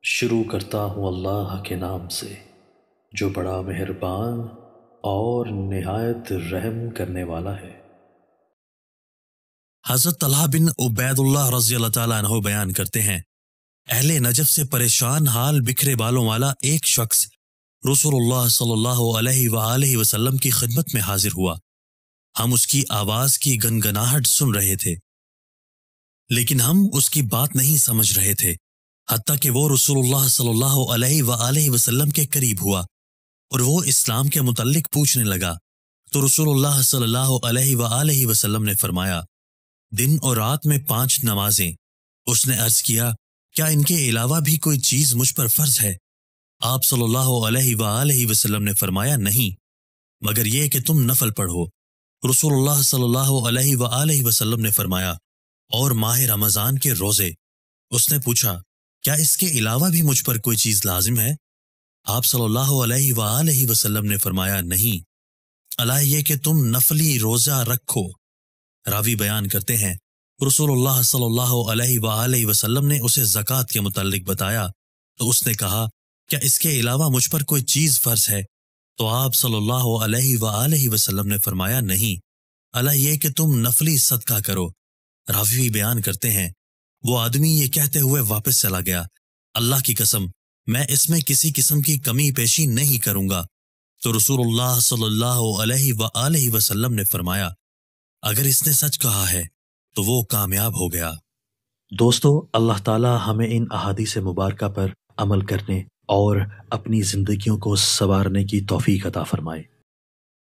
شروع کرتا ہوں اللہ کے نام سے جو بڑا مہربان اور نہایت رحم کرنے والا ہے۔ حضرت طلحہ بن عبید اللہ رضی اللہ تعالیٰ عنہ بیان کرتے ہیں، اہل نجف سے پریشان حال بکھرے بالوں والا ایک شخص رسول اللہ صلی اللہ علیہ وآلہ وسلم کی خدمت میں حاضر ہوا۔ ہم اس کی آواز کی گنگناہٹ سن رہے تھے، لیکن ہم اس کی بات نہیں سمجھ رہے تھے، حتیٰ کہ وہ رسول اللہ صلی اللہ علیہ وآلہ وسلم کے قریب ہوا اور وہ اسلام کے متعلق پوچھنے لگا تو رسول اللہ صلی اللہ علیہ وآلہ وسلم نے فرمایا، دن اور رات میں 5 نمازیں۔ اس نے عرض کیا، کیا ان کے علاوہ بھی کوئی چیز مجھ پر فرض ہے؟ آپ صلی اللہ علیہ وآلہ وسلم نے فرمایا، نہیں، مگر یہ کہ تم نفل پڑھو۔ رسول اللہ صلی اللہ علیہ وآلہ وسلم نے فرمایا، اور ماہ رمضان کے روزے۔ اس نے پوچھا، کیا اس کے علاوہ بھی مجھ پر کوئی چیز لازم ہے؟ آپ صلی اللہ علیہ وآلہ وسلم نے فرمایا، نہیں، اللہ یہ کہ تم نفلی روزہ رکھو۔ راوی بیان کرتے ہیں، رسول اللہ صلی اللہ علیہ وآلہ وسلم نے اسے زکوٰۃ کے متعلق بتایا تو اس نے کہا، کیا اس کے علاوہ مجھ پر کوئی چیز فرض ہے؟ تو آپ صلی اللہ علیہ وآلہ وسلم نے فرمایا، نہیں، اللہ یہ کہ تم نفلی صدقہ کرو۔ راوی بیان کرتے ہیں، وہ آدمی یہ کہتے ہوئے واپس چلا گیا، اللہ کی قسم میں اس میں کسی قسم کی کمی پیشی نہیں کروں گا۔ تو رسول اللہ صلی اللہ علیہ وآلہ وسلم نے فرمایا، اگر اس نے سچ کہا ہے تو وہ کامیاب ہو گیا۔ دوستو، اللہ تعالی ہمیں ان احادیث مبارکہ پر عمل کرنے اور اپنی زندگیوں کو سنوارنے کی توفیق عطا فرمائے۔